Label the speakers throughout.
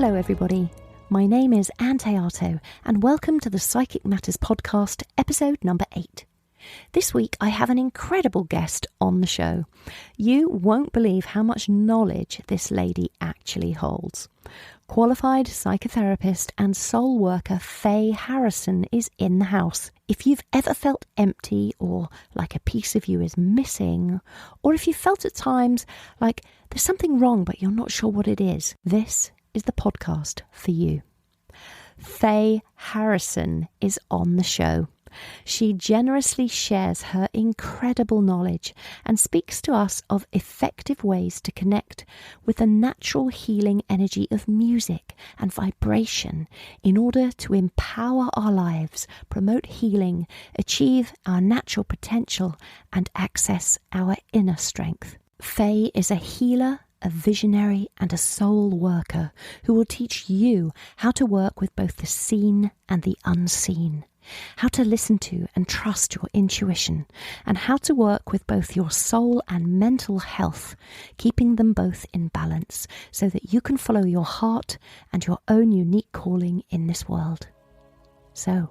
Speaker 1: Hello everybody, my name is Ann Théato and welcome to the Psychic Matters podcast, episode number 8. This week I have an incredible guest on the show. You won't believe how much knowledge this lady actually holds. Qualified psychotherapist and soul worker Faye Harrison is in the house. If you've ever felt empty or like a piece of you is missing, or if you felt at times like there's something wrong but you're not sure what it is, this is the podcast for you. Faye Harrison is on the show. She generously shares her incredible knowledge and speaks to us of effective ways to connect with the natural healing energy of music and vibration in order to empower our lives, promote healing, achieve our natural potential, and access our inner strength. Faye is a healer, a visionary and a soul worker who will teach you how to work with both the seen and the unseen, how to listen to and trust your intuition, and how to work with both your soul and mental health, keeping them both in balance so that you can follow your heart and your own unique calling in this world. So,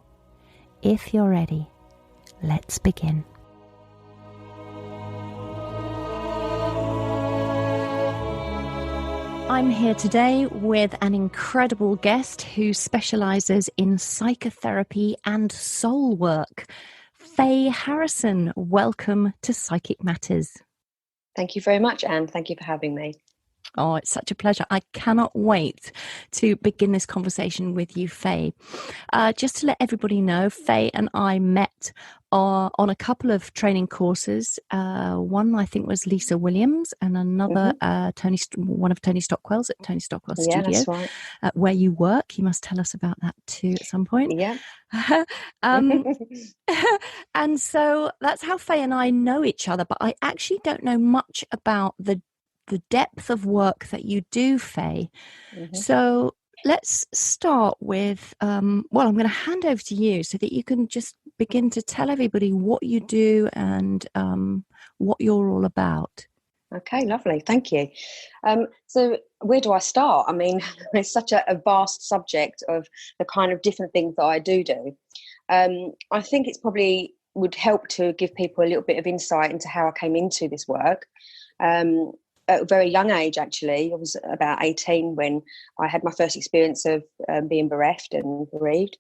Speaker 1: if you're ready, let's begin. I'm here today with an incredible guest who specialises in psychotherapy and soul work. Faye Harrison, welcome to Psychic Matters.
Speaker 2: Thank you very much, Anne. Thank you for having me.
Speaker 1: Oh, it's such a pleasure. I cannot wait to begin this conversation with you, Faye. Just to let everybody know, Faye and I met on a couple of training courses. One, I think, was Lisa Williams, and another, one of Tony Stockwell's at Tony Stockwell's studio.
Speaker 2: That's right.
Speaker 1: Where you work. You must tell us about that too at some point.
Speaker 2: Yeah.
Speaker 1: And so that's how Faye and I know each other, but I actually don't know much about the depth of work that you do, Faye. Mm-hmm. So let's start with, I'm going to hand over to you so that you can just begin to tell everybody what you do and what you're all about.
Speaker 2: Okay, lovely. Thank you. So where do I start? I mean, it's such a vast subject of the kind of different things that I do. I think it's probably would help to give people a little bit of insight into how I came into this work. At a very young age, actually. I was about 18 when I had my first experience of being bereft and bereaved,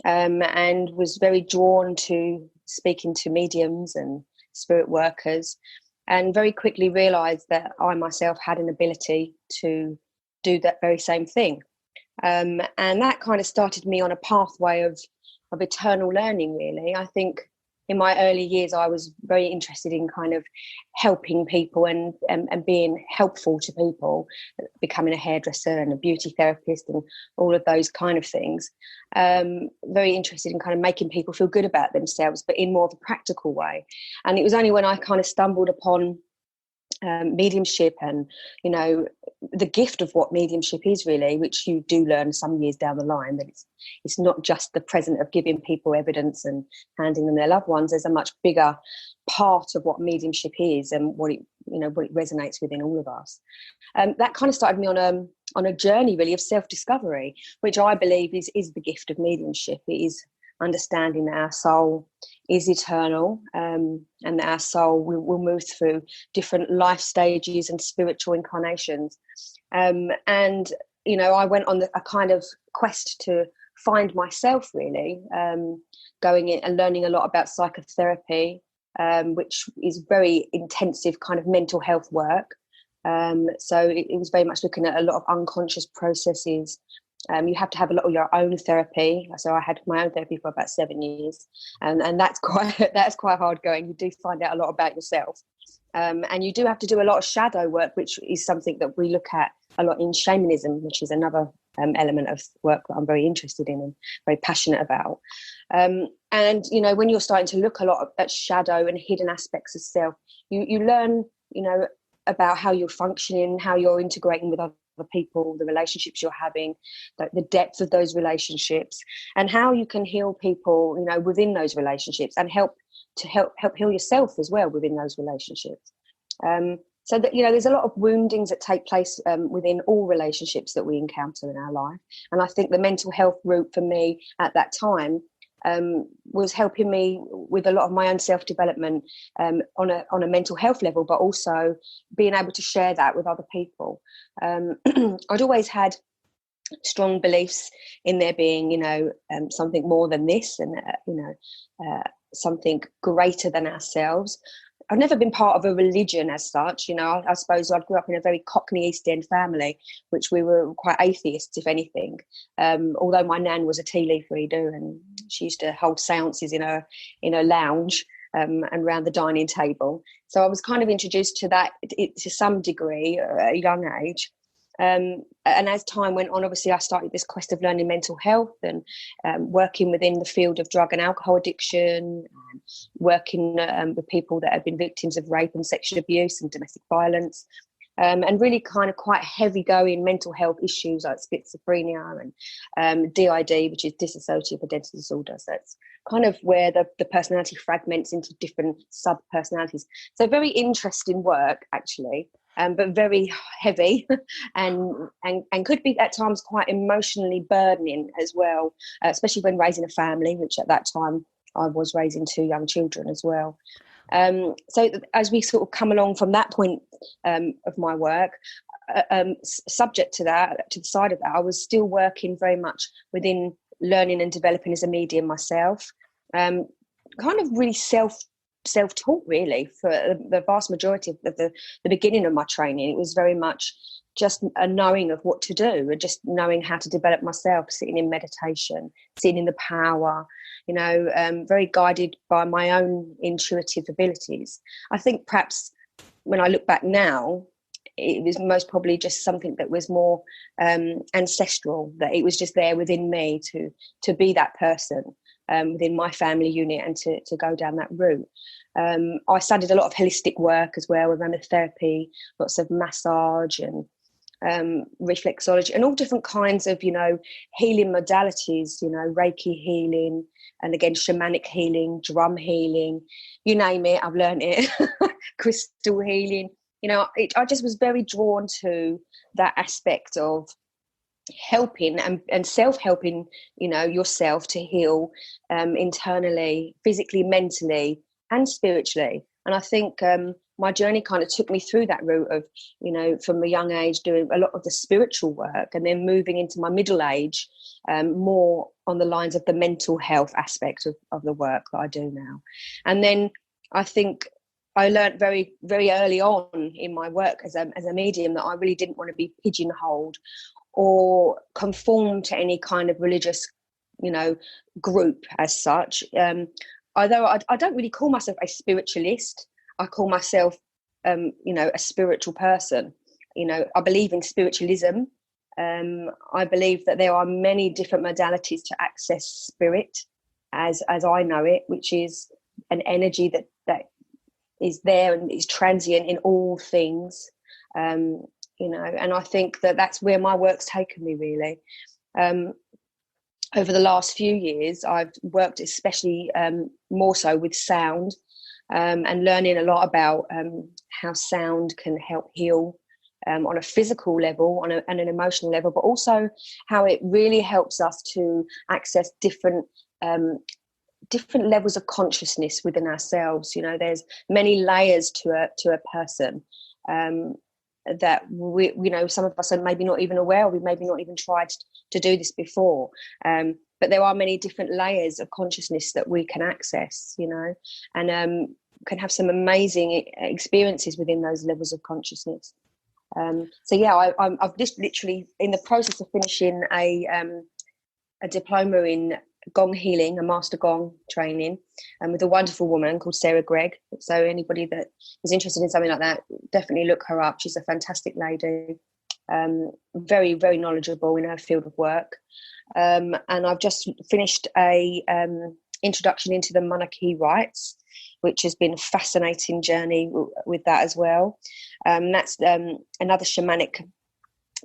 Speaker 2: and was very drawn to speaking to mediums and spirit workers, and very quickly realised that I myself had an ability to do that very same thing. And that kind of started me on a pathway of eternal learning, really. I think in my early years, I was very interested in kind of helping people and being helpful to people, becoming a hairdresser and a beauty therapist and all of those kind of things. Very interested in kind of making people feel good about themselves, but in more of a practical way. And it was only when I kind of stumbled upon mediumship and, the gift of what mediumship is really, which you do learn some years down the line, that it's not just the present of giving people evidence and handing them their loved ones. There's a much bigger part of what mediumship is and what it resonates within all of us. That kind of started me on a journey really of self-discovery, which I believe is the gift of mediumship. It is understanding that our soul is eternal, and that our soul will move through different life stages and spiritual incarnations. And I went on a kind of quest to find myself, really, going in and learning a lot about psychotherapy, which is very intensive kind of mental health work. So it was very much looking at a lot of unconscious processes. You have to have a lot of your own therapy. So I had my own therapy for about 7 years, and that's quite hard going. You do find out a lot about yourself, and you do have to do a lot of shadow work, which is something that we look at a lot in shamanism, which is another element of work that I'm very interested in and very passionate about. And when you're starting to look a lot at shadow and hidden aspects of self, you learn about how you're functioning, how you're integrating with other people, the relationships you're having, the depth of those relationships, and how you can heal people, within those relationships, and help heal yourself as well within those relationships. So that, you know, there's a lot of woundings that take place within all relationships that we encounter in our life. And I think the mental health route for me at that time was helping me with a lot of my own self-development on a mental health level, but also being able to share that with other people. I'd always had strong beliefs in there being, you know, something more than this, and something greater than ourselves. I've never been part of a religion as such, you know. I suppose I grew up in a very Cockney East End family, which we were quite atheists, if anything. Although my nan was a tea leaf reader, and she used to hold seances in her lounge and around the dining table. So I was kind of introduced to that to some degree at a young age. And as time went on, obviously, I started this quest of learning mental health and working within the field of drug and alcohol addiction, and working with people that have been victims of rape and sexual abuse and domestic violence, and really kind of quite heavy-going mental health issues like schizophrenia and DID, which is dissociative identity disorder. So it's kind of where the personality fragments into different sub-personalities. So very interesting work, actually. But very heavy and could be at times quite emotionally burdening as well, especially when raising a family, which at that time I was raising 2 young children as well. So as we sort of come along from that point of my work, subject to that, to the side of that, I was still working very much within learning and developing as a medium myself, kind of really self-taught really for the vast majority of the beginning of my training. It was very much just a knowing of what to do, and just knowing how to develop myself, sitting in meditation, sitting in the power, you know, very guided by my own intuitive abilities. I think perhaps when I look back now, it was most probably just something that was more ancestral, that it was just there within me to be that person within my family unit, and to go down that route. I studied a lot of holistic work as well, with aromatherapy, lots of massage and reflexology, and all different kinds of, you know, healing modalities, you know, Reiki healing, and again, shamanic healing, drum healing, you name it, I've learned it, crystal healing. You know, I just was very drawn to that aspect of helping and self-helping, you know, yourself to heal internally, physically, mentally, and spiritually. And I think my journey kind of took me through that route of, you know, from a young age doing a lot of the spiritual work, and then moving into my middle age more on the lines of the mental health aspect of the work that I do now. And then I think I learned very, very early on in my work as a medium that I really didn't want to be pigeonholed or conform to any kind of religious, you know, group as such. Although I don't really call myself a spiritualist, I call myself, you know, a spiritual person. You know, I believe in spiritualism. I believe that there are many different modalities to access spirit, as I know it, which is an energy that is there and is transient in all things. You know, and I think that that's where my work's taken me, really. Over the last few years, I've worked especially more so with sound, and learning a lot about how sound can help heal on a physical level, and an emotional level, but also how it really helps us to access different levels of consciousness within ourselves. You know, there's many layers to a person. That we, you know, some of us are maybe not even aware, we maybe not even tried to do this before, but there are many different layers of consciousness that we can access, you know, and can have some amazing experiences within those levels of consciousness. So yeah, I've just literally in the process of finishing a diploma in gong healing, a master gong training, with a wonderful woman called Sarah Gregg. So anybody that is interested in something like that, definitely look her up. She's a fantastic lady, very, very knowledgeable in her field of work. And I've just finished a introduction into the monarchy rites, which has been a fascinating journey with that as well. That's another shamanic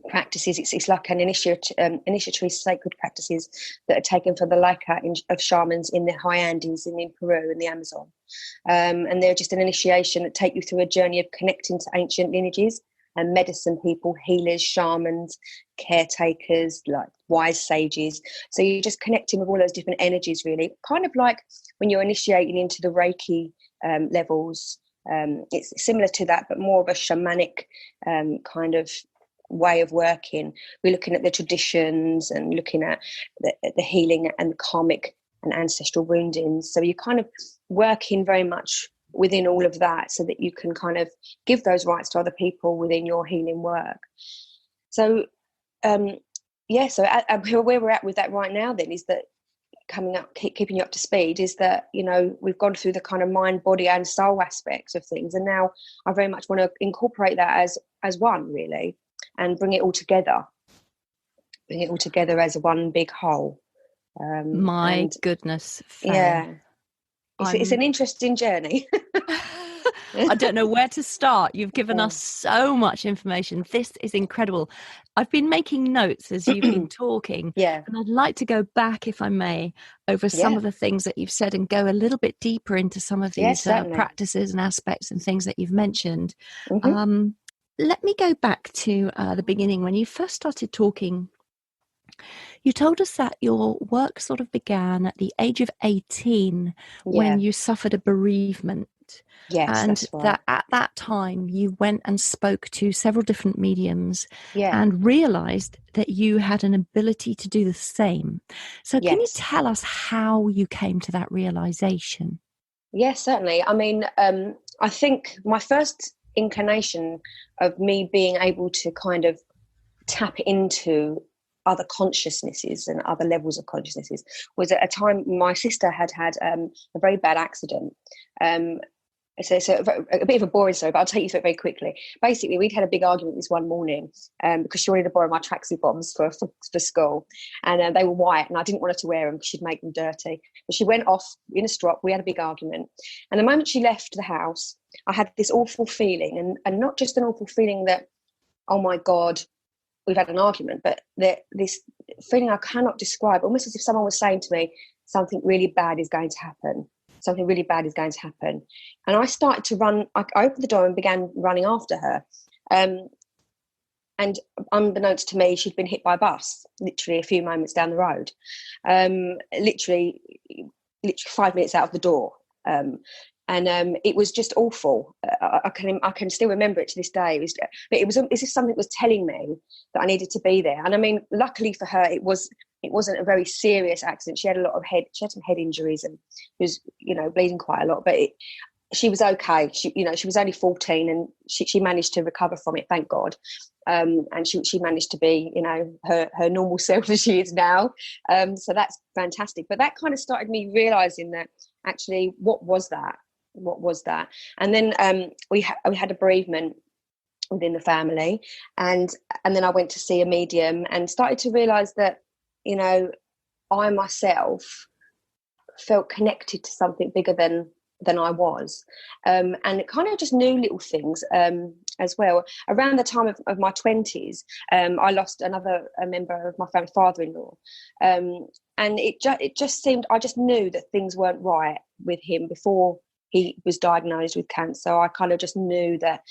Speaker 2: practices. It's like an initiatory sacred practices that are taken from the Laika of shamans in the high Andes and in Peru and the Amazon. And they're just an initiation that take you through a journey of connecting to ancient lineages and medicine people, healers, shamans, caretakers, like wise sages. So you're just connecting with all those different energies, really. Kind of like when you're initiating into the Reiki levels. It's similar to that, but more of a shamanic kind of way of working. We're looking at the traditions and looking at the healing and the karmic and ancestral woundings. So you're kind of working very much within all of that so that you can kind of give those rights to other people within your healing work. So so where we're at with that right now then is that coming up, keeping you up to speed, is that, you know, we've gone through the kind of mind, body and soul aspects of things, and now I very much want to incorporate that as one, really, and bring it all together as one big whole.
Speaker 1: My goodness, Faye.
Speaker 2: Yeah, it's an interesting journey.
Speaker 1: I don't know where to start. You've given us so much information. This is incredible. I've been making notes as you've been talking.
Speaker 2: Yeah.
Speaker 1: And I'd like to go back, if I may, over some of the things that you've said and go a little bit deeper into some of these practices and aspects and things that you've mentioned.
Speaker 2: Mm-hmm.
Speaker 1: Let me go back to the beginning. When you first started talking, you told us that your work sort of began at the age of 18 when you suffered a bereavement.
Speaker 2: Yes,
Speaker 1: and
Speaker 2: that's right.
Speaker 1: that at that time you went and spoke to several different mediums and realized that you had an ability to do the same. So can you tell us how you came to that realization?
Speaker 2: Yes, certainly. I mean, I think my first inclination of me being able to kind of tap into other consciousnesses and other levels of consciousnesses was at a time my sister had a very bad accident. So a bit of a boring story, but I'll take you through it very quickly. Basically, we'd had a big argument this one morning because she wanted to borrow my tracksuit bottoms for school, and they were white, and I didn't want her to wear them because she'd make them dirty. But she went off in a strop. We had a big argument, and the moment she left the house, I had this awful feeling, and not just an awful feeling that, oh my God, we've had an argument, but this feeling I cannot describe, almost as if someone was saying to me, something really bad is going to happen. Something really bad is going to happen. And I started to run. I opened the door and began running after her. And unbeknownst to me, she'd been hit by a bus, literally a few moments down the road, literally 5 minutes out of the door. And it was just awful. I can still remember it to this day. It was just something that was telling me that I needed to be there. And I mean, luckily for her, it wasn't a very serious accident. She had some head injuries and was, bleeding quite a lot. But she was okay. She was only 14 and she managed to recover from it, thank God. And she managed to be, her normal self as she is now. So that's fantastic. But that kind of started me realising that actually, what was that? And then we had a bereavement within the family, and then I went to see a medium and started to realise that, I myself felt connected to something bigger than I was, and it kind of just knew little things as well. Around the time of my 20s, I lost a member of my family, father-in-law, and it just seemed, I just knew that things weren't right with him before he was diagnosed with cancer. I kind of just knew that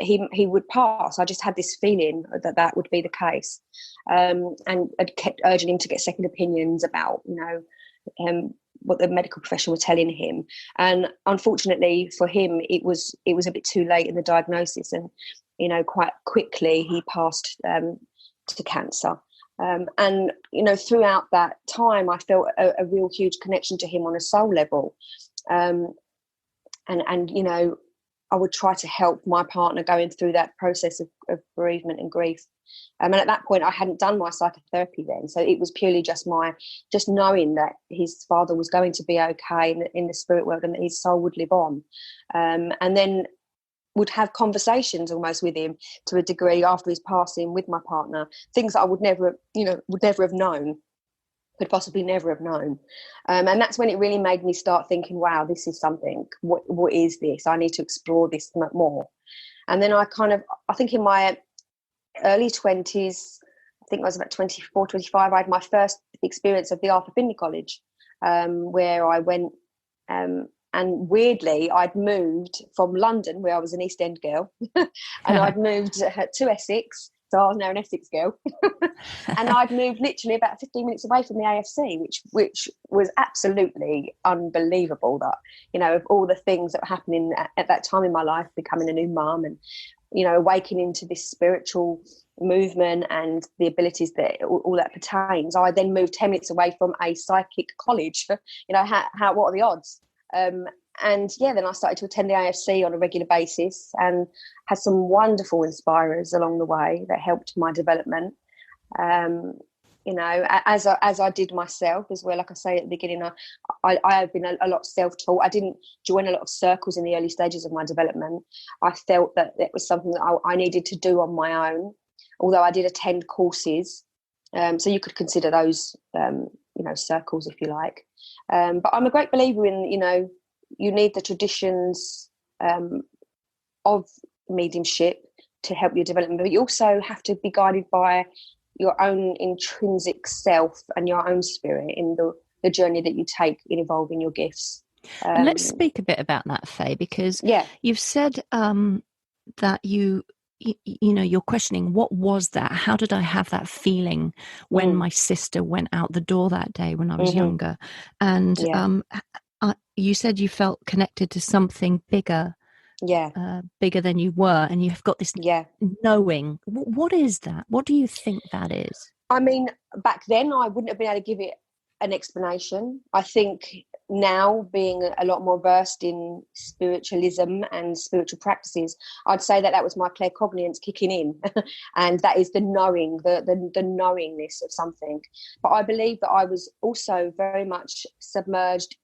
Speaker 2: he would pass. I just had this feeling that would be the case, and I kept urging him to get second opinions about what the medical profession were telling him. And unfortunately for him, it was a bit too late in the diagnosis, and quite quickly he passed to cancer. And throughout that time, I felt a real huge connection to him on a soul level. And I would try to help my partner going through that process of bereavement and grief. And at that point, I hadn't done my psychotherapy then, so it was purely just knowing that his father was going to be okay in the spirit world and that his soul would live on. And then would have conversations almost with him to a degree after his passing with my partner, things that I would never have known. Could possibly never have known. And that's when it really made me start thinking, wow, this is something. What is this? I need to explore this more. And then I think in my early 20s, I think I was about 24, 25, I had my first experience of the Arthur Findlay College, where I went, and weirdly, I'd moved from London, where I was an East End girl, and I'd moved to Essex, so I was now an Essex girl, and I'd moved literally about 15 minutes away from the AFC, which was absolutely unbelievable. That, you know, of all the things that were happening at that time in my life, becoming a new mum and, you know, awakening to this spiritual movement and the abilities that all that pertains. I then moved 10 minutes away from a psychic college. You know, what are the odds? And yeah, then I started to attend the AFC on a regular basis and had some wonderful inspirers along the way that helped my development. You know, as I did myself as well. Like I say at the beginning, I have been a lot self-taught. I didn't join a lot of circles in the early stages of my development. I felt that it was something that I needed to do on my own, although I did attend courses. So you could consider those, you know, circles, if you like. But I'm a great believer in, you know, you need the traditions of mediumship to help your development, but you also have to be guided by your own intrinsic self and your own spirit in the journey that you take in evolving your gifts.
Speaker 1: And let's speak a bit about that, Faye, because you've said that you know, you're questioning, what was that? How did I have that feeling when my sister went out the door that day when I was younger? And you said you felt connected to something bigger, bigger than you were, and you've got this knowing. What is that? What do you think that is?
Speaker 2: I mean, back then I wouldn't have been able to give it an explanation. I think now, being a lot more versed in spiritualism and spiritual practices, I'd say that was my claircognizance kicking in, and that is the knowing, the knowingness of something. But I believe that I was also very much submerged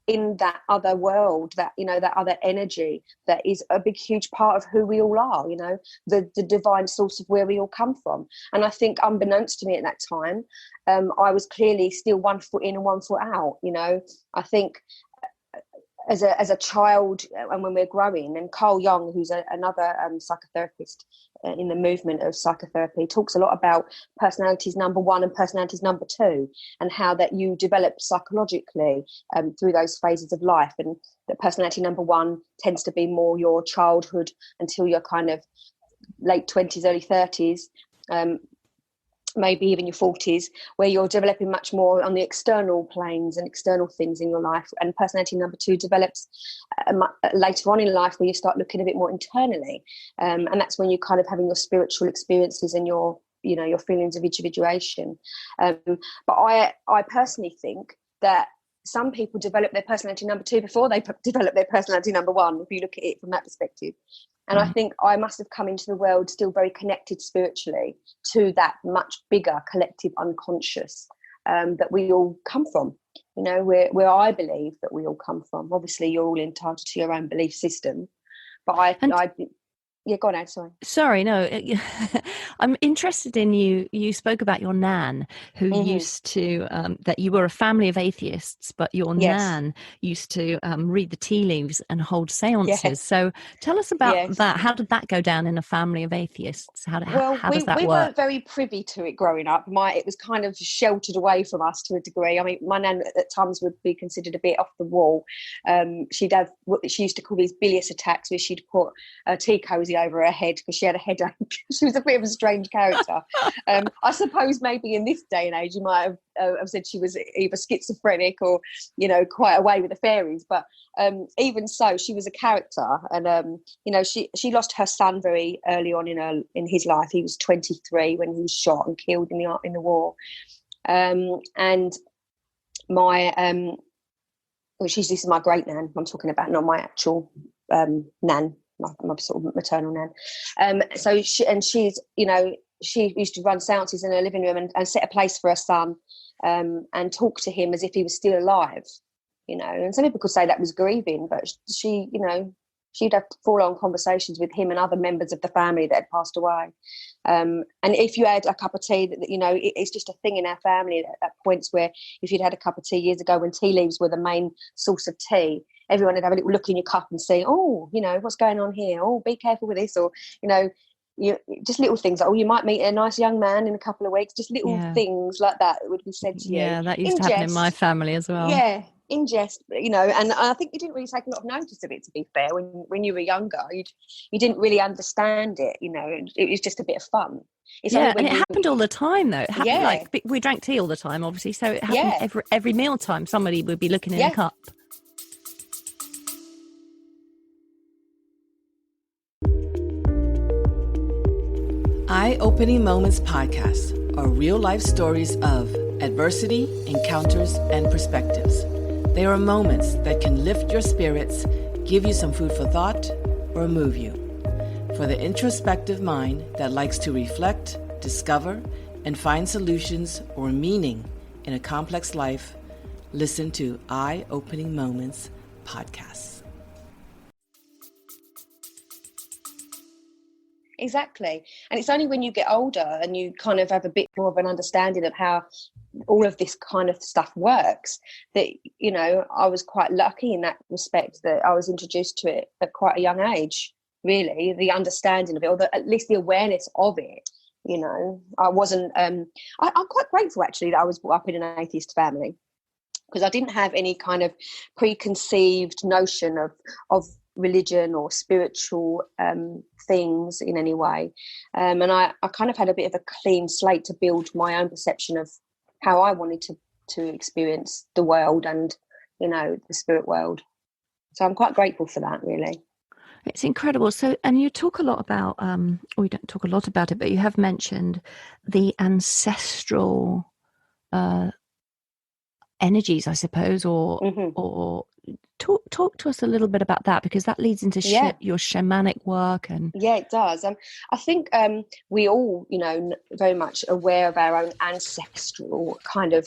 Speaker 2: in that other world, that, you know, that other energy that is a big, huge part of who we all are, you know, the divine source of where we all come from. And I think, unbeknownst to me at that time, I was clearly still 1 foot in and 1 foot out, you know. I think as a child, and when we're growing, and Carl Jung, who's another psychotherapist in the movement of psychotherapy, talks a lot about personalities number 1 and personalities number 2, and how that you develop psychologically through those phases of life, and that personality number 1 tends to be more your childhood until your kind of late 20s, early 30s, maybe even your 40s, where you're developing much more on the external planes and external things in your life. And personality number 2 develops later on in life, where you start looking a bit more internally. And that's when you're kind of having your spiritual experiences and your, you know, your feelings of individuation. But I personally think that some people develop their personality number 2 before they develop their personality number 1, if you look at it from that perspective. And I think I must have come into the world still very connected spiritually to that much bigger collective unconscious that we all come from, you know, where I believe that we all come from. Obviously, you're all entitled to your own belief system, but yeah, go on, Anne, sorry.
Speaker 1: Sorry, no. I'm interested in you spoke about your nan, who used to, that you were a family of atheists, but your nan used to read the tea leaves and hold seances. Yes. So tell us about that. How did that go down in a family of atheists? How does that work?
Speaker 2: We weren't very privy to it growing up. It was kind of sheltered away from us to a degree. I mean, my nan at times would be considered a bit off the wall. She'd have what she used to call these bilious attacks, where she'd put a tea cozy over her head because she had a headache. She was a bit of a strange character. I suppose maybe in this day and age you might have said she was either schizophrenic or, you know, quite away with the fairies. But even so, she was a character, and you know, she lost her son very early on in his life. He was 23 when he was shot and killed in the war. And my this is my great nan I'm talking about, not my actual nan. My sort of maternal nan. So she's, you know, she used to run seances in her living room and set a place for her son, and talk to him as if he was still alive, you know. And some people could say that was grieving, but she, you know, she'd have full-on conversations with him and other members of the family that had passed away. And if you had a cup of tea, that, you know, it's just a thing in our family at points where if you'd had a cup of tea years ago when tea leaves were the main source of tea, everyone would have a little look in your cup and say, oh, you know, what's going on here? Oh, be careful with this. Or, you know, just little things like, oh, you might meet a nice young man in a couple of weeks, just little things like that would be said to you.
Speaker 1: Yeah, that used to happen in my family as well.
Speaker 2: Yeah, in jest, and I think you didn't really take a lot of notice of it, to be fair. When you were younger, you didn't really understand it, it was just a bit of fun.
Speaker 1: And it happened all the time, though. It happened, like, we drank tea all the time, obviously, so it happened every meal time. Somebody would be looking in a cup.
Speaker 3: Eye-Opening Moments podcast are real-life stories of adversity, encounters, and perspectives. They are moments that can lift your spirits, give you some food for thought, or move you. For the introspective mind that likes to reflect, discover, and find solutions or meaning in a complex life, listen to Eye-Opening Moments podcasts.
Speaker 2: Exactly. And it's only when you get older and you kind of have a bit more of an understanding of how all of this kind of stuff works that, I was quite lucky in that respect, that I was introduced to it at quite a young age, really, the understanding of it, or at least the awareness of it. I wasn't, I'm quite grateful actually that I was brought up in an atheist family, because I didn't have any kind of preconceived notion of religion or spiritual things in any way, and I kind of had a bit of a clean slate to build my own perception of how I wanted to experience the world and the spirit world. So I'm quite grateful for that, really.
Speaker 1: It's incredible. So, and you talk a lot about, or you don't talk a lot about it, but you have mentioned the ancestral energies, I suppose, or talk to us a little bit about that, because that leads into your shamanic work. And
Speaker 2: it does. I think we all, very much aware of our own ancestral kind of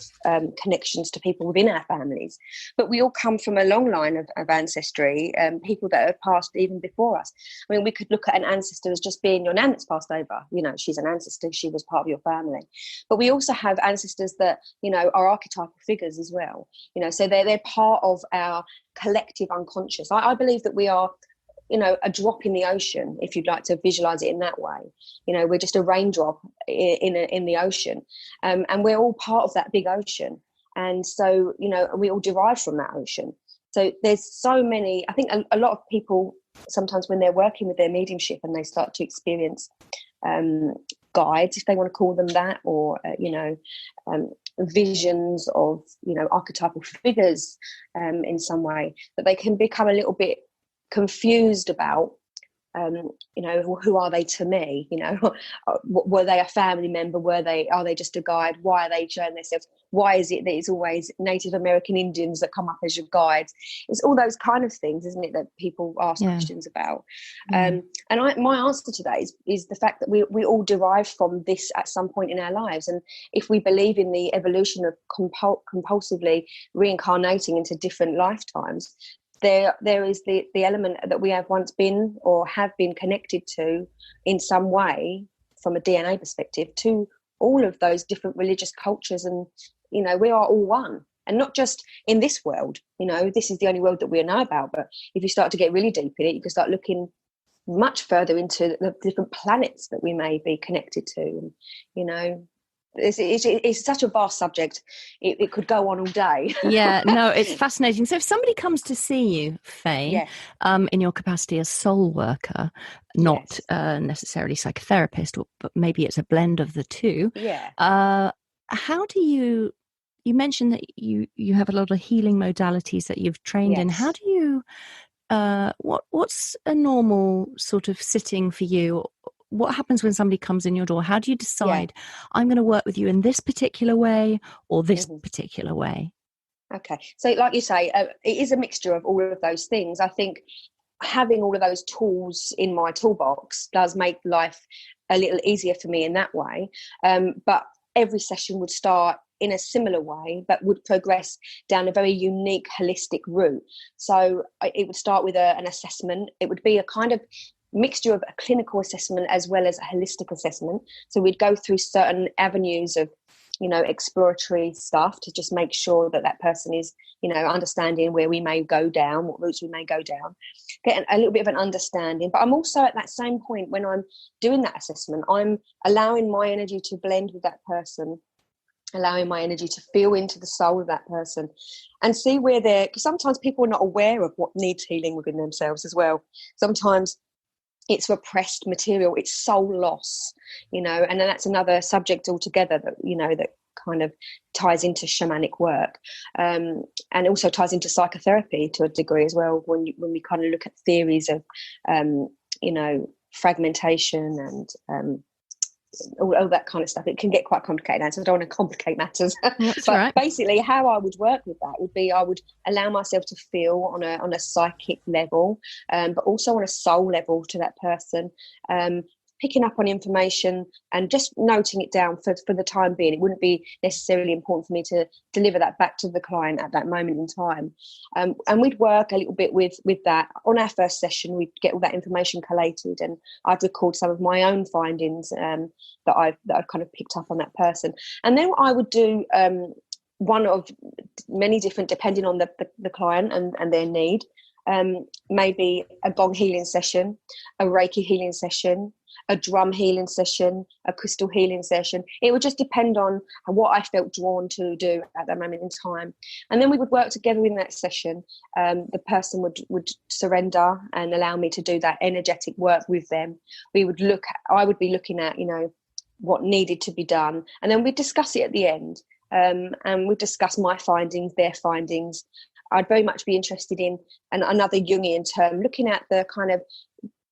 Speaker 2: connections to people within our families, but we all come from a long line of ancestry, people that have passed even before us. I mean, we could look at an ancestor as just being your nan that's passed over. She's an ancestor, she was part of your family. But we also have ancestors that are archetypal figures as well. So they're part of our collective unconscious. I believe that we are, a drop in the ocean, if you'd like to visualize it in that way. We're just a raindrop in the ocean, and we're all part of that big ocean. And so, we all derive from that ocean. So there's so many, I think a lot of people sometimes when they're working with their mediumship and they start to experience guides, if they want to call them that, or visions of archetypal figures in some way, that they can become a little bit confused about who are they to me? Were they a family member? Are they just a guide? Why are they showing themselves? Why is it that it's always Native American Indians that come up as your guides? It's all those kind of things, isn't it, that people ask questions about? And my answer to that is the fact that we all derive from this at some point in our lives. And if we believe in the evolution of compulsively reincarnating into different lifetimes, there is the element that we have once been or have been connected to in some way from a DNA perspective to all of those different religious cultures. And, we are all one, and not just in this world. This is the only world that we know about. But if you start to get really deep in it, you can start looking much further into the different planets that we may be connected to. It's such a vast subject. It could go on all day.
Speaker 1: Yeah, no, it's fascinating. So if somebody comes to see you, Faye, in your capacity as soul worker, not necessarily psychotherapist, but maybe it's a blend of the two. How do you mentioned that you have a lot of healing modalities that you've trained in. How do you, what's a normal sort of sitting for you? What happens when somebody comes in your door? How do you decide, I'm going to work with you in this particular way or this particular way?
Speaker 2: Okay. So like you say, it is a mixture of all of those things. I think having all of those tools in my toolbox does make life a little easier for me in that way. But every session would start in a similar way, but would progress down a very unique, holistic route. So it would start with an assessment. It would be a kind of mixture of a clinical assessment as well as a holistic assessment. So we'd go through certain avenues of exploratory stuff to just make sure that person is, understanding where we may go down, what routes we may go down, get a little bit of an understanding. But I'm also at that same point when I'm doing that assessment, I'm allowing my energy to blend with that person, allowing my energy to feel into the soul of that person and see where because sometimes people are not aware of what needs healing within themselves as well. Sometimes it's repressed material, it's soul loss, and then that's another subject altogether that, that kind of ties into shamanic work, and also ties into psychotherapy to a degree as well, when we kind of look at theories of, fragmentation and all that kind of stuff. It can get quite complicated now, so I don't want to complicate matters.
Speaker 1: That's
Speaker 2: but
Speaker 1: right.
Speaker 2: Basically, how I would work with that would be I would allow myself to feel on a psychic level, but also on a soul level to that person, picking up on information and just noting it down for the time being. It wouldn't be necessarily important for me to deliver that back to the client at that moment in time. And we'd work a little bit with that. On our first session, we'd get all that information collated, and I'd record some of my own findings that I've kind of picked up on that person. And then I would do one of many different, depending on the client and their need, maybe a gong healing session, a Reiki healing session, a drum healing session, a crystal healing session. It would just depend on what I felt drawn to do at that moment in time. And then we would work together in that session. The person would surrender and allow me to do that energetic work with them. I would be looking at, what needed to be done. And then we'd discuss it at the end. And we'd discuss my findings, their findings. I'd very much be interested in another Jungian term, looking at the kind of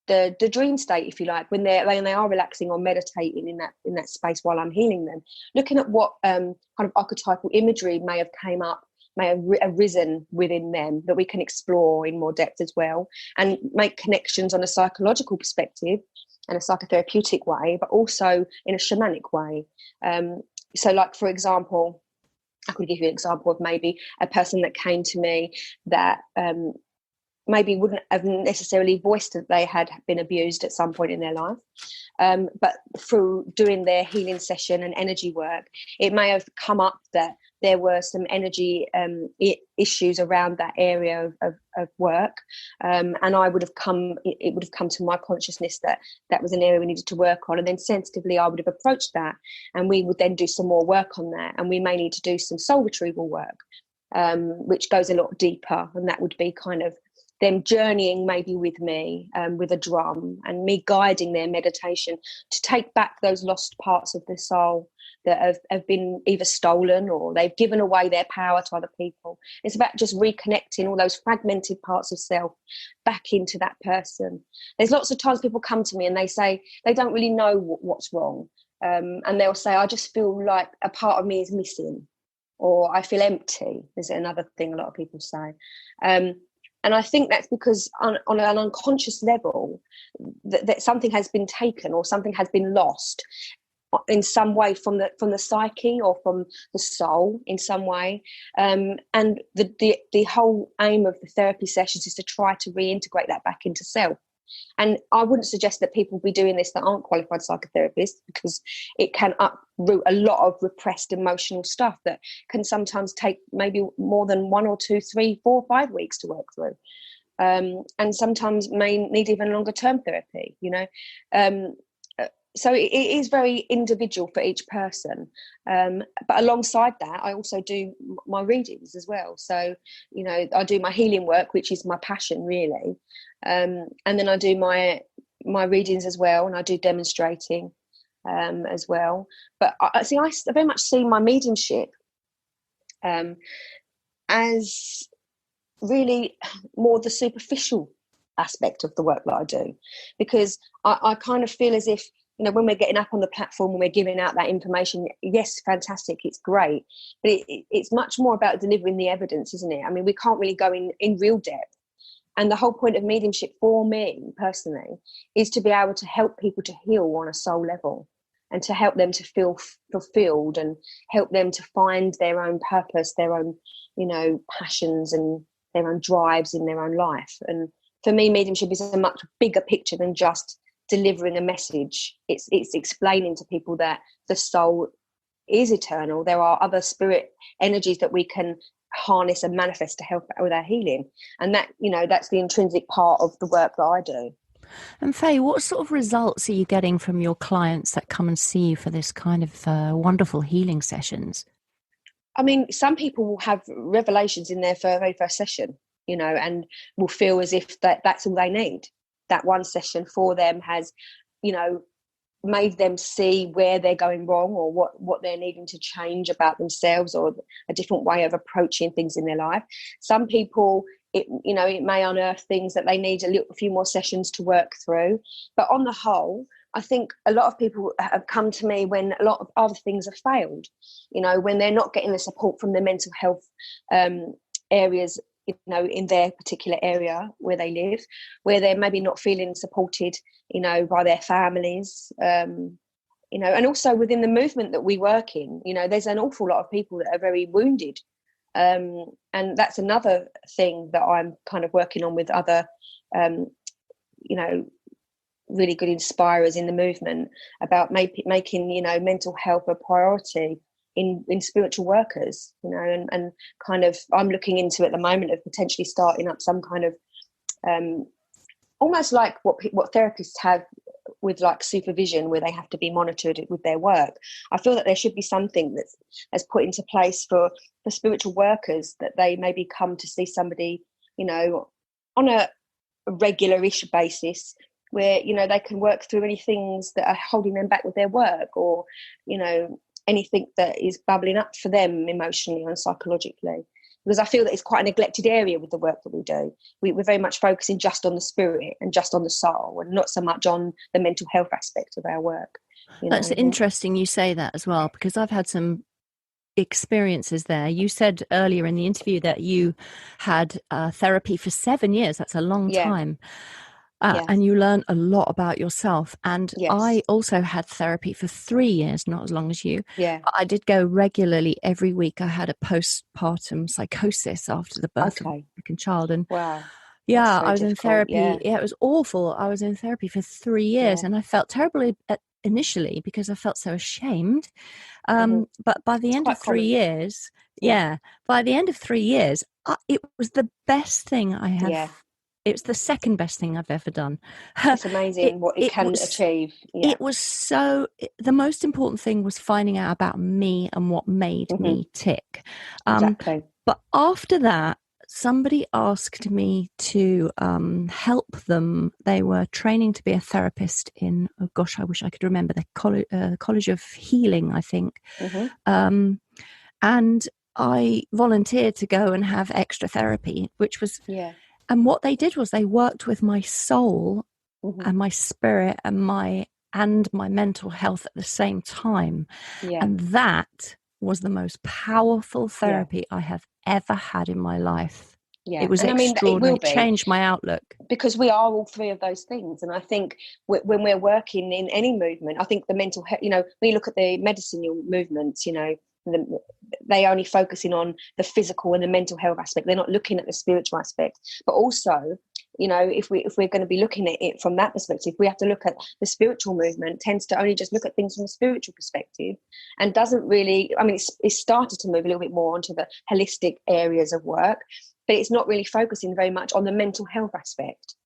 Speaker 2: the dream state, if you like, when they are relaxing or meditating in that space while I'm healing them, looking at what kind of archetypal imagery may have came up, may have arisen within them that we can explore in more depth as well, and make connections on a psychological perspective and a psychotherapeutic way, but also in a shamanic way. So, like, for example, I could give you an example of maybe a person that came to me that maybe wouldn't have necessarily voiced that they had been abused at some point in their life. But through doing their healing session and energy work, it may have come up that there were some energy issues around that area of work. And it would have come to my consciousness that was an area we needed to work on. And then sensitively, I would have approached that, and we would then do some more work on that. And we may need to do some soul retrieval work, which goes a lot deeper. And that would be kind of them journeying maybe with me, with a drum, and me guiding their meditation to take back those lost parts of the soul that have been either stolen or they've given away their power to other people. It's about just reconnecting all those fragmented parts of self back into that person. There's lots of times people come to me and they say they don't really know what's wrong. And they'll say, I just feel like a part of me is missing, or I feel empty. Is another thing a lot of people say. And I think that's because on an unconscious level, that something has been taken or something has been lost in some way from the psyche or from the soul in some way. And the whole aim of the therapy sessions is to try to reintegrate that back into self. And I wouldn't suggest that people be doing this that aren't qualified psychotherapists, because it can uproot a lot of repressed emotional stuff that can sometimes take maybe more than 1 or 2, 3, 4, 5 weeks to work through. And sometimes may need even longer term therapy, So it is very individual for each person. But alongside that, I also do my readings as well. So, I do my healing work, which is my passion, really. And then I do my readings as well, and I do demonstrating as well. But I very much see my mediumship as really more the superficial aspect of the work that I do, because I kind of feel as if, when we're getting up on the platform, when we're giving out that information, yes, fantastic, it's great. But it's much more about delivering the evidence, isn't it? I mean, we can't really go in real depth. And the whole point of mediumship for me personally is to be able to help people to heal on a soul level, and to help them to feel fulfilled, and help them to find their own purpose, their own, passions and their own drives in their own life. And for me, mediumship is a much bigger picture than just delivering a message. It's explaining to people that the soul is eternal. There are other spirit energies that we can harness and manifest to help with our healing, and that, you know, that's the intrinsic part of the work that I do.
Speaker 1: And Faye, what sort of results are you getting from your clients that come and see you for this kind of wonderful healing sessions?
Speaker 2: I mean, some people will have revelations in their very first session, you know, and will feel as if that's all they need. That one session for them has, you know, made them see where they're going wrong, or what they're needing to change about themselves, or a different way of approaching things in their life. Some people, it may unearth things that they need a few more sessions to work through. But on the whole, I think a lot of people have come to me when a lot of other things have failed, you know, when they're not getting the support from the mental health areas, you know, in their particular area where they live, where they're maybe not feeling supported, you know, by their families, you know, and also within the movement that we work in, you know, there's an awful lot of people that are very wounded. And that's another thing that I'm kind of working on with other, you know, really good inspirers in the movement, about making, you know, mental health a priority in spiritual workers, you know, and kind of, I'm looking into at the moment of potentially starting up some kind of almost like what therapists have with like supervision, where they have to be monitored with their work. I feel that there should be something that's put into place for spiritual workers, that they maybe come to see somebody, you know, on a regular-ish basis, where, you know, they can work through any things that are holding them back with their work, or, you know, anything that is bubbling up for them emotionally and psychologically. Because I feel that it's quite a neglected area with the work that we do. We're very much focusing just on the spirit and just on the soul, and not so much on the mental health aspect of our work.
Speaker 1: That's interesting you say that as well, because I've had some experiences there. You said earlier in the interview that you had therapy for 7 years. That's a long time. And you learn a lot about yourself. And I also had therapy for 3 years, not as long as you.
Speaker 2: Yeah.
Speaker 1: I did go regularly every week. I had a postpartum psychosis after the birth of my second child. And
Speaker 2: wow.
Speaker 1: Yeah, I was in therapy. Yeah, it was awful. I was in therapy for 3 years, and I felt terribly initially because I felt so ashamed. But by the end of 3 years, by the end of 3 years, it was the best thing I have.
Speaker 2: Yeah.
Speaker 1: It's the second best thing I've ever done.
Speaker 2: It's amazing what it can achieve. Yeah.
Speaker 1: It was the most important thing was finding out about me and what made me tick.
Speaker 2: Exactly.
Speaker 1: But after that, somebody asked me to help them. They were training to be a therapist in, oh gosh, I wish I could remember, the College of Healing, I think. And I volunteered to go and have extra therapy, which was... And what they did was they worked with my soul and my spirit and my mental health at the same time. And that was the most powerful therapy I have ever had in my life. It was extraordinary. It changed my outlook.
Speaker 2: Because we are all three of those things. And I think when we're working in any movement, I think the mental health, you know, when you look at the medicinal movements, you know, they only focusing on the physical and the mental health aspect. They're not looking at the spiritual aspect. But also, you know, if we're going to be looking at it from that perspective, we have to look at the spiritual movement tends to only just look at things from a spiritual perspective, and doesn't really, I mean, it's started to move a little bit more onto the holistic areas of work, but it's not really focusing very much on the mental health aspect,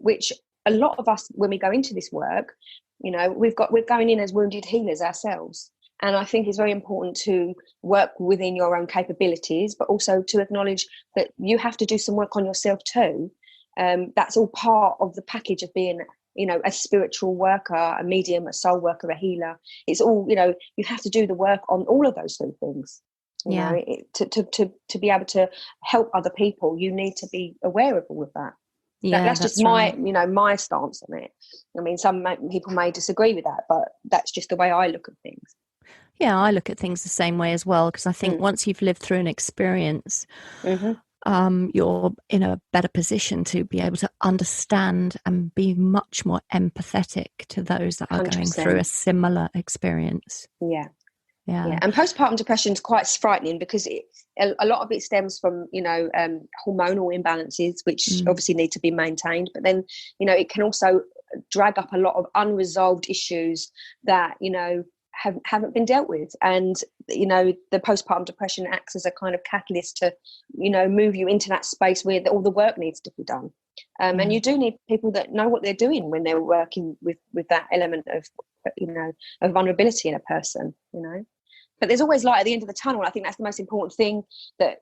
Speaker 2: which a lot of us, when we go into this work, you know, we're going in as wounded healers ourselves. And I think it's very important to work within your own capabilities, but also to acknowledge that you have to do some work on yourself too. That's all part of the package of being, you know, a spiritual worker, a medium, a soul worker, a healer. It's all, you know, you have to do the work on all of those three things. You know, to be able to help other people, you need to be aware of all of that. That's just my, you know, my stance on it. I mean, some people may disagree with that, but that's just the way I look at things.
Speaker 1: Yeah, I look at things the same way as well, because I think once you've lived through an experience, you're in a better position to be able to understand and be much more empathetic to those that are 100%. Going through a similar experience.
Speaker 2: Yeah. And postpartum depression is quite frightening, because a lot of it stems from, you know, hormonal imbalances, which obviously need to be maintained. But then, you know, it can also drag up a lot of unresolved issues that, you know, haven't been dealt with. And the postpartum depression acts as a kind of catalyst to move you into that space where all the work needs to be done. And you do need people that know what they're doing when they're working with that element of of vulnerability in a person. But there's always light at the end of the tunnel. I think that's the most important thing that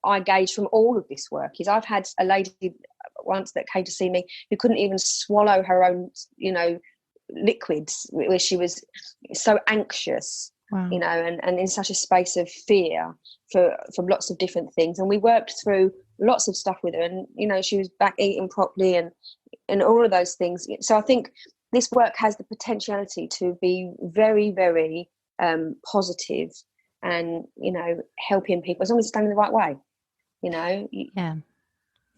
Speaker 2: I gauge from all of this work. Is I've had a lady once that came to see me who couldn't even swallow her own liquids, where she was so anxious. Wow. And in such a space of fear from lots of different things. And we worked through lots of stuff with her, and she was back eating properly and all of those things. So I think this work has the potentiality to be very, very positive and helping people as long as it's done in the right way.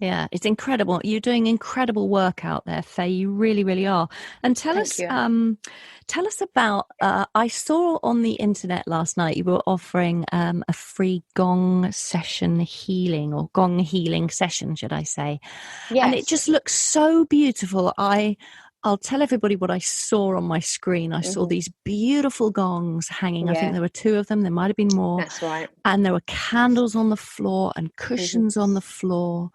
Speaker 1: Yeah, it's incredible. You're doing incredible work out there, Faye. You really, really are. And tell us about. I saw on the internet last night you were offering a free gong session healing, or gong healing session, should I say? Yes. And it just looks so beautiful. I'll tell everybody what I saw on my screen. I saw these beautiful gongs hanging. Yeah. I think there were 2 of them. There might have been more.
Speaker 2: That's right.
Speaker 1: And there were candles on the floor and cushions on the floor.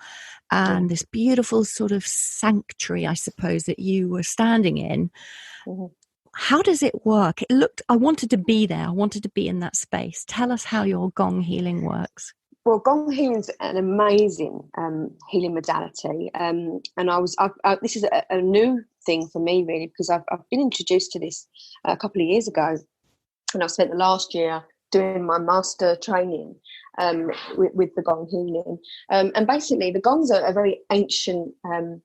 Speaker 1: And this beautiful sort of sanctuary, I suppose, that you were standing in. How does it work? I wanted to be there. I wanted to be in that space. Tell us how your gong healing works.
Speaker 2: Well, gong healing is an amazing healing modality. And this is a new thing for me, really, because I've been introduced to this a couple of years ago. And I've spent the last year doing my master training with the gong healing. And basically, the gongs are a very ancient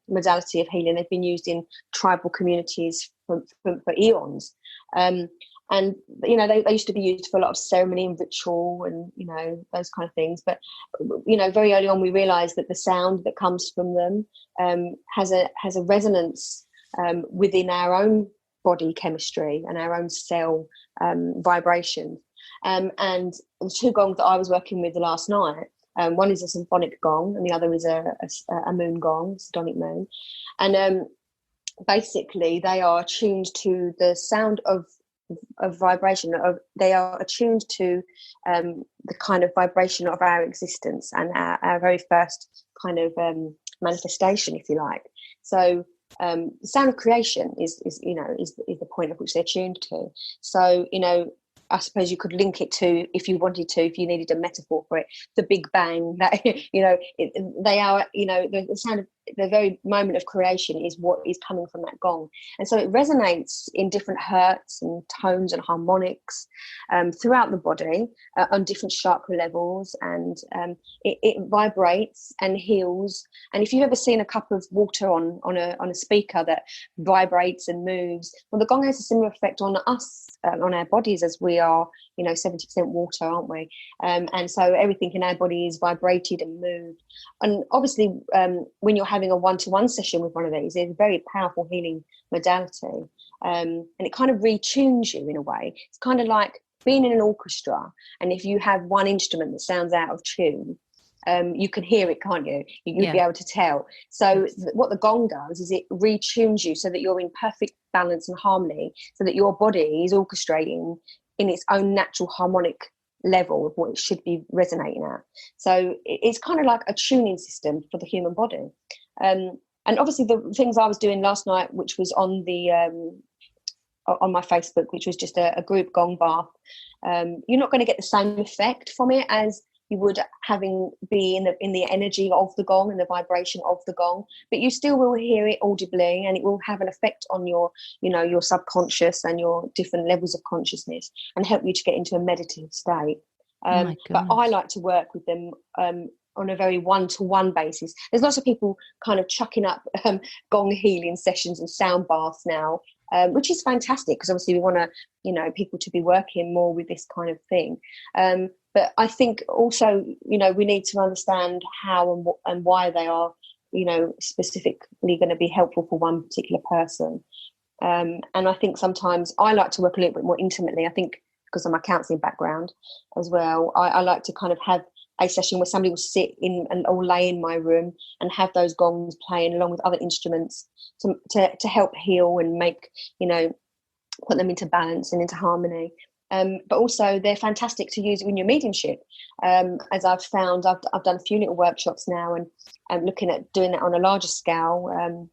Speaker 2: modality of healing. They've been used in tribal communities for eons. And they used to be used for a lot of ceremony and ritual and those kind of things. But very early on we realised that the sound that comes from them has a resonance within our own body chemistry and our own cell vibration. And the 2 gongs that I was working with the last night, one is a symphonic gong and the other is a moon gong, symphonic moon. And basically they are attuned to the sound of vibration. They are attuned to the kind of vibration of our existence and our very first kind of manifestation, if you like. So the sound of creation is the point at which they're tuned to. So I suppose you could link it to, if you wanted to, if you needed a metaphor for it, the Big Bang. That they are, the sound of the very moment of creation is what is coming from that gong, and so it resonates in different hertz and tones and harmonics throughout the body on different chakra levels, and it vibrates and heals. And if you've ever seen a cup of water on a speaker that vibrates and moves, well, the gong has a similar effect on us, on our bodies, as we are 70% water, aren't we? And so everything in our body is vibrated and moved. And obviously when you're having a one-to-one session with one of these, it's a very powerful healing modality, and it kind of retunes you in a way. It's kind of like being in an orchestra, and if you have one instrument that sounds out of tune, you can hear it, can't you? You'll be able to tell. So what the gong does is it retunes you so that you're in perfect balance and harmony, so that your body is orchestrating in its own natural harmonic level of what it should be resonating at. So it's kind of like a tuning system for the human body. And obviously the things I was doing last night, which was on the on my Facebook, which was just a group gong bath, you're not going to get the same effect from it as you would having be in the energy of the gong and the vibration of the gong, but you still will hear it audibly, and it will have an effect on your your subconscious and your different levels of consciousness, and help you to get into a meditative state. But I like to work with them on a very one-to-one basis. There's lots of people kind of chucking up gong healing sessions and sound baths now, which is fantastic, because obviously we want to people to be working more with this kind of thing. But I think also, we need to understand how and why they are, specifically going to be helpful for one particular person. And I think sometimes I like to work a little bit more intimately. I think because of my counselling background as well, I like to kind of have a session where somebody will sit in or lay in my room and have those gongs playing along with other instruments to help heal and make, put them into balance and into harmony. But also they're fantastic to use in your mediumship. As I've found, I've done a few little workshops now, and I'm looking at doing that on a larger scale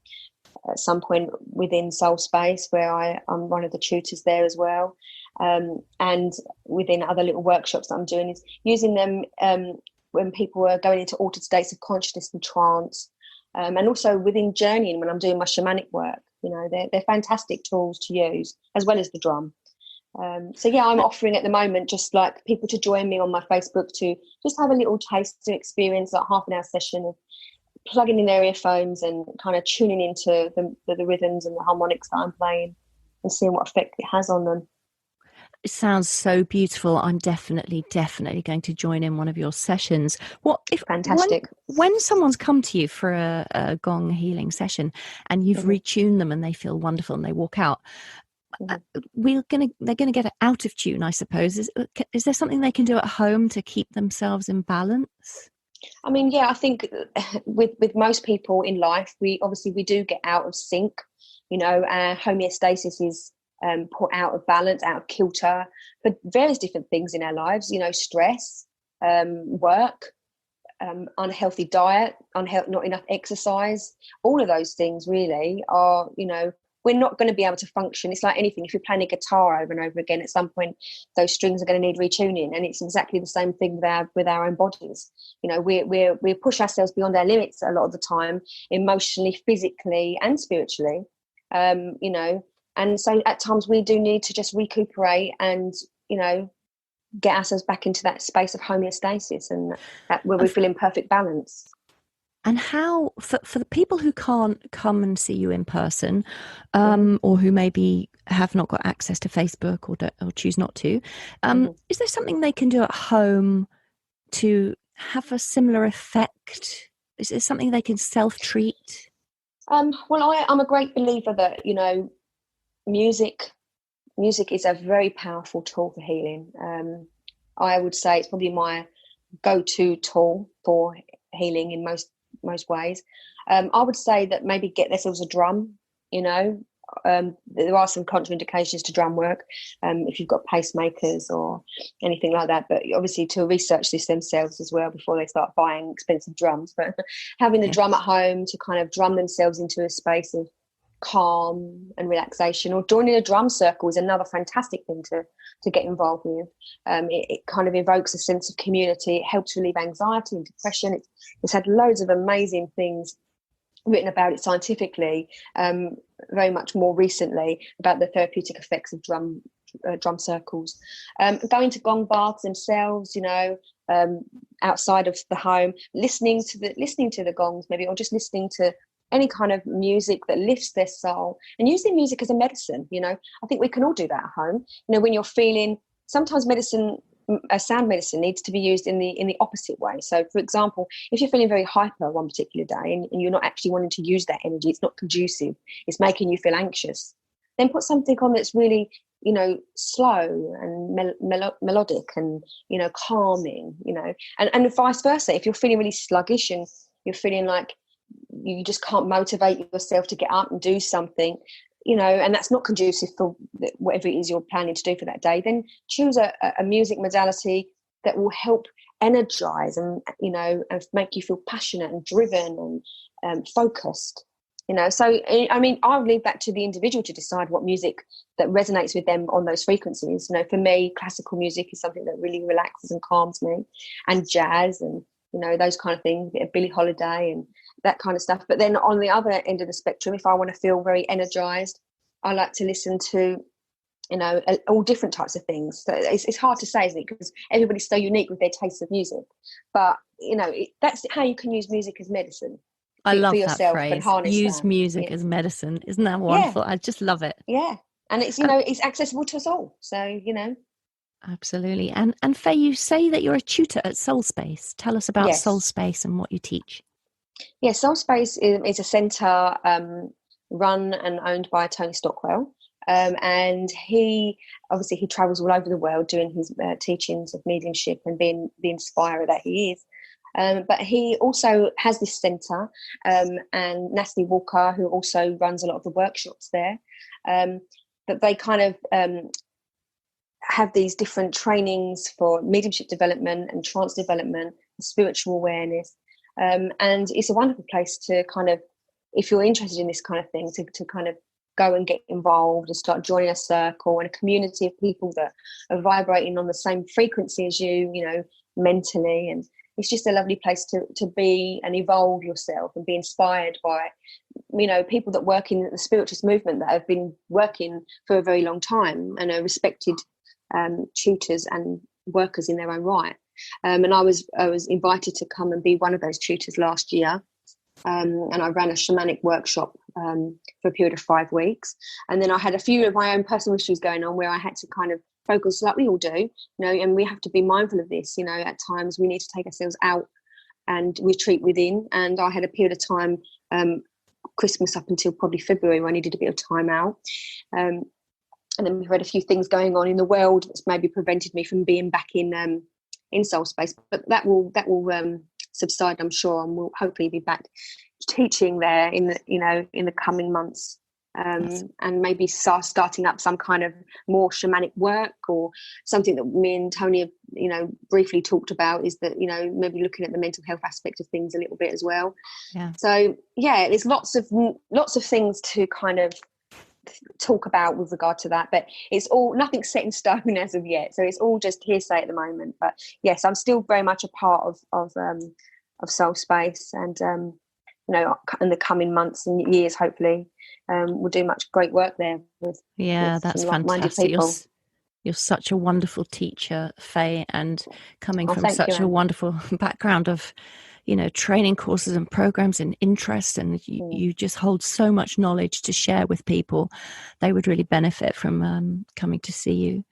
Speaker 2: at some point within Soul Space, where I'm one of the tutors there as well. And within other little workshops that I'm doing is using them when people are going into altered states of consciousness and trance, and also within journeying when I'm doing my shamanic work. They're fantastic tools to use, as well as the drum. So yeah, I'm offering at the moment just like people to join me on my Facebook to just have a little taste to experience, like half an hour session of plugging in their earphones and kind of tuning into the rhythms and the harmonics that I'm playing and seeing what effect it has on them.
Speaker 1: It sounds so beautiful. I'm definitely going to join in one of your sessions.
Speaker 2: Fantastic.
Speaker 1: When someone's come to you for a gong healing session and you've retuned them and they feel wonderful and they walk out, they're going to get out of tune, I suppose. Is there something they can do at home to keep themselves in balance?
Speaker 2: I mean, yeah, I think with most people in life, we do get out of sync. Our homeostasis is put out of balance, out of kilter for various different things in our lives. Stress, work, unhealthy diet, not enough exercise. All of those things really are, we're not going to be able to function. It's like anything. If you're playing a guitar over and over again, at some point, those strings are going to need retuning. And it's exactly the same thing with our own bodies. We push ourselves beyond our limits a lot of the time, emotionally, physically, and spiritually. And so at times we do need to just recuperate and, get ourselves back into that space of homeostasis and where we feel in perfect balance.
Speaker 1: And how, for the people who can't come and see you in person, or who maybe have not got access to Facebook or choose not to, is there something they can do at home to have a similar effect? Is there something they can self-treat?
Speaker 2: Well, I'm a great believer that, music is a very powerful tool for healing. I would say it's probably my go-to tool for healing in most ways. I would say that maybe get themselves a drum. There are some contraindications to drum work if you've got pacemakers or anything like that, but obviously to research this themselves as well before they start buying expensive drums. But having the drum at home to kind of drum themselves into a space of calm and relaxation, or joining a drum circle is another fantastic thing to get involved with. It kind of evokes a sense of community. It helps relieve anxiety and depression. It's had loads of amazing things written about it scientifically, very much more recently, about the therapeutic effects of drum circles. Going to gong baths themselves, outside of the home, listening to the gongs maybe, or just listening to any kind of music that lifts their soul, and using music as a medicine. I think we can all do that at home. When you're feeling, sometimes sound medicine needs to be used in the opposite way. So for example, if you're feeling very hyper one particular day and you're not actually wanting to use that energy, it's not conducive, it's making you feel anxious, then put something on that's really slow and melodic and calming, and vice versa. If you're feeling really sluggish and you're feeling like you just can't motivate yourself to get up and do something, and that's not conducive for whatever it is you're planning to do for that day, then choose a music modality that will help energize and and make you feel passionate and driven and focused. So I mean, I'll leave that to the individual to decide what music that resonates with them on those frequencies. For me, classical music is something that really relaxes and calms me, and jazz and those kind of things, a bit of Billie Holiday and that kind of stuff. But then on the other end of the spectrum, if I want to feel very energized, I like to listen to all different types of things. So it's hard to say, isn't it, because everybody's so unique with their taste of music. But that's how you can use music as medicine.
Speaker 1: I love that phrase. Use music as medicine. Isn't that wonderful? Yeah. I just love it.
Speaker 2: Yeah, and it's it's accessible to us all. So
Speaker 1: Absolutely. And Faye, you say that you're a tutor at Soul Space. Tell us about Soul Space and what you teach.
Speaker 2: Yeah, Soul Space is a centre run and owned by Tony Stockwell. And he travels all over the world doing his teachings of mediumship and being the inspirer that he is. But he also has this centre, and Natalie Walker, who also runs a lot of the workshops there. that they kind of have these different trainings for mediumship development and trance development, spiritual awareness. And it's a wonderful place to kind of, if you're interested in this kind of thing, to kind of go and get involved and start joining a circle and a community of people that are vibrating on the same frequency as you, you know, mentally. And it's just a lovely place to be and evolve yourself and be inspired by, you know, people that work in the spiritualist movement that have been working for a very long time and are respected tutors and workers in their own right. And I was invited to come and be one of those tutors last year. And I ran a shamanic workshop for a period of 5 weeks. And then I had a few of my own personal issues going on where I had to kind of focus, like we all do, you know, and we have to be mindful of this. You know, at times we need to take ourselves out and retreat within. And I had a period of time, Christmas up until probably February, where I needed a bit of time out. And then we've had a few things going on in the world that's maybe prevented me from being back in soul space. But that will subside, I'm sure, and we'll hopefully be back teaching there in the coming months. And maybe starting up some kind of more shamanic work, or something that me and Tony have, you know, briefly talked about, is that, you know, maybe looking at the mental health aspect of things a little bit as well. Yeah. So yeah, there's lots of things to kind of talk about with regard to that, but it's all nothing set in stone as of yet, so it's all just hearsay at the moment. But yes, I'm still very much a part of soul space, and you know, in the coming months and years, hopefully we'll do much great work there with
Speaker 1: that's fantastic. You're such a wonderful teacher, Faye, and coming from such a wonderful background of, you know, training courses and programs and interest, and you just hold so much knowledge to share with people. They would really benefit from coming to see you.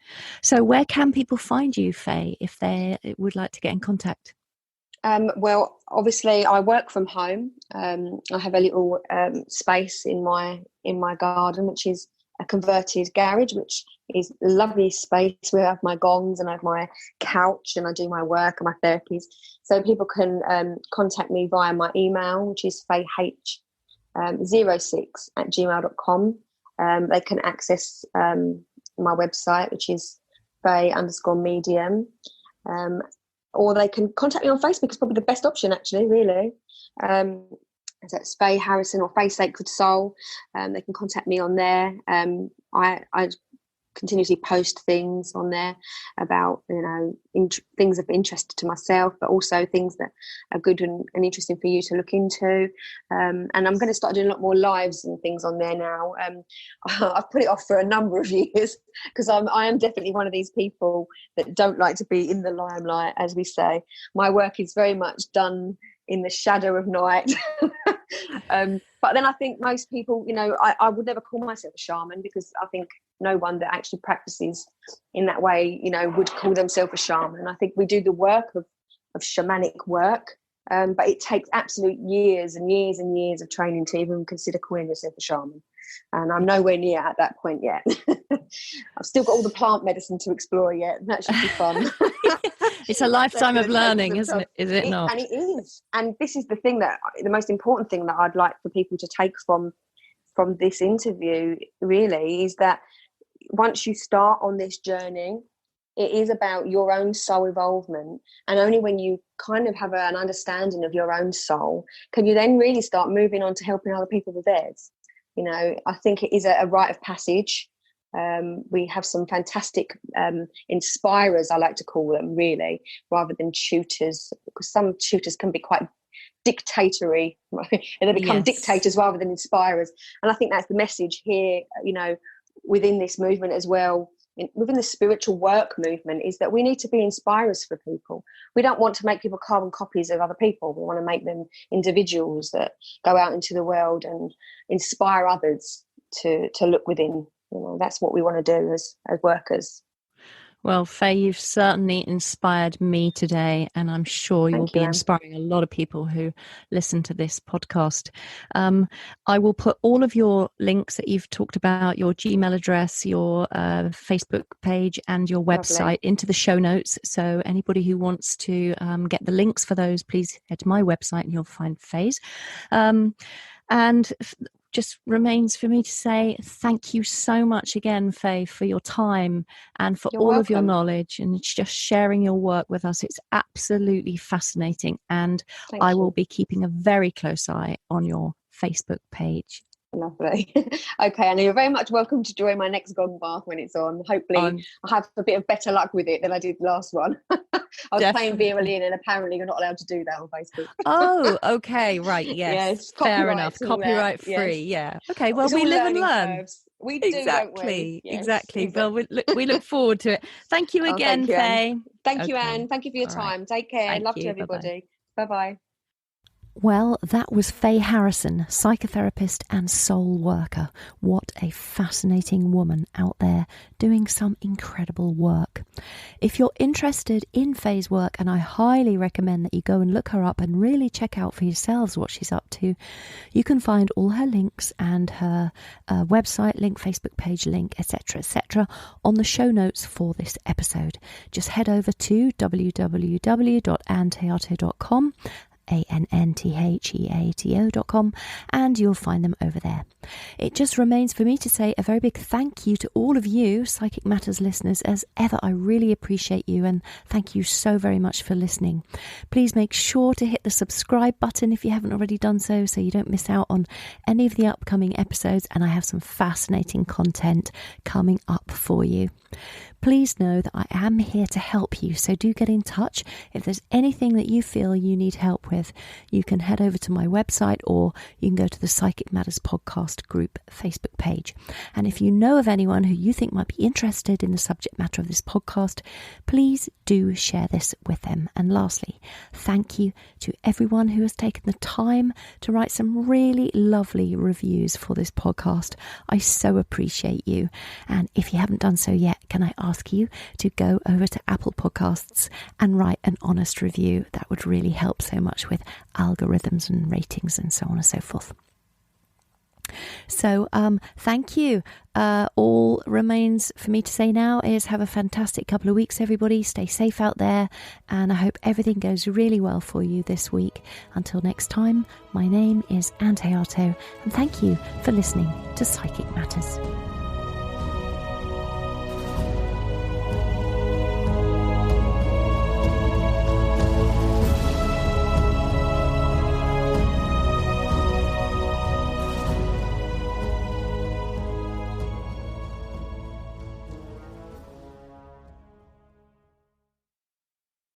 Speaker 1: So where can people find you, Faye, if they would like to get in contact?
Speaker 2: Well, obviously I work from home. I have a little space in my garden, which is a converted garage, which is a lovely space where I have my gongs and I have my couch and I do my work and my therapies. So people can contact me via my email, which is fayeh06@gmail.com. They can access my website, which is Faye_medium. Or they can contact me on Facebook. It's probably the best option, actually, really. So it's Faye Harrison or Faye Sacred Soul. They can contact me on there. I continuously post things on there about, you know, things of interest to myself, but also things that are good and interesting for you to look into. And I'm going to start doing a lot more lives and things on there now. I've put it off for a number of years because I am definitely one of these people that don't like to be in the limelight, as we say. My work is very much done in the shadow of night. But then I think most people, you know, I would never call myself a shaman, because I think no one that actually practices in that way, you know, would call themselves a shaman. I think we do the work of shamanic work, but it takes absolute years and years and years of training to even consider calling yourself a shaman. And I'm nowhere near at that point yet. I've still got all the plant medicine to explore yet, and that should be fun.
Speaker 1: It's a lifetime of learning, isn't it? Is it not?
Speaker 2: And it is. And this is the most important thing that I'd like for people to take from this interview, really, is that once you start on this journey, it is about your own soul involvement. And only when you kind of have an understanding of your own soul can you then really start moving on to helping other people with theirs. You know, I think it is a rite of passage. We have some fantastic inspirers, I like to call them, really, rather than tutors, because some tutors can be quite dictatorial, and they become dictators rather than inspirers. And I think that's the message here, you know, within this movement as well, within the spiritual work movement, is that we need to be inspirers for people. We don't want to make people carbon copies of other people. We want to make them individuals that go out into the world and inspire others to look within. You know, that's what we want to do as workers.
Speaker 1: Well, Faye, you've certainly inspired me today, and I'm sure you'll be inspiring a lot of people who listen to this podcast. I will put all of your links that you've talked about, your Gmail address, your Facebook page, and your website into the show notes. So anybody who wants to get the links for those, please head to my website and you'll find Faye's. And just remains for me to say thank you so much again, Faye, for your time and for all of your knowledge and just sharing your work with us. It's absolutely fascinating. And I will be keeping a very close eye on your Facebook page.
Speaker 2: Lovely. Okay, Anna, you're very much welcome to join my next gong bath when it's on. Hopefully I'll have a bit of better luck with it than I did the last one. I was playing violin, and apparently you're not allowed to do that on Facebook.
Speaker 1: Oh, okay, right, yes. Fair enough. Copyright free, yeah. Okay, well, we live and learn.
Speaker 2: Curves. We do,
Speaker 1: exactly,
Speaker 2: don't we? Yes,
Speaker 1: exactly. Well, we look forward to it. Thank you again, Faye.
Speaker 2: Thank you, Anne. Thank you for your time. Right. Take care. Love to everybody. Bye-bye.
Speaker 1: Well, that was Faye Harrison, psychotherapist and soul worker. What a fascinating woman out there doing some incredible work. If you're interested in Faye's work, and I highly recommend that you go and look her up and really check out for yourselves what she's up to, you can find all her links and her website link, Facebook page link, etc., on the show notes for this episode. Just head over to www.anntheato.com, ANNTHEATO.com, and you'll find them over there. It just remains for me to say a very big thank you to all of you Psychic Matters listeners. As ever, I really appreciate you, and thank you so very much for listening. Please make sure to hit the subscribe button if you haven't already done so you don't miss out on any of the upcoming episodes, and I have some fascinating content coming up for you. Please know that I am here to help you, so do get in touch. If there's anything that you feel you need help with, you can head over to my website, or you can go to the Psychic Matters Podcast Group Facebook page. And if you know of anyone who you think might be interested in the subject matter of this podcast, please do share this with them. And lastly, thank you to everyone who has taken the time to write some really lovely reviews for this podcast. I so appreciate you. And if you haven't done so yet, can I ask you to go over to Apple Podcasts and write an honest review? That would really help so much with algorithms and ratings and so on and so forth. So thank you. All remains for me to say now is have a fantastic couple of weeks, everybody. Stay safe out there, and I hope everything goes really well for you this week. Until next time, my name is Ann Théato, and thank you for listening to Psychic Matters.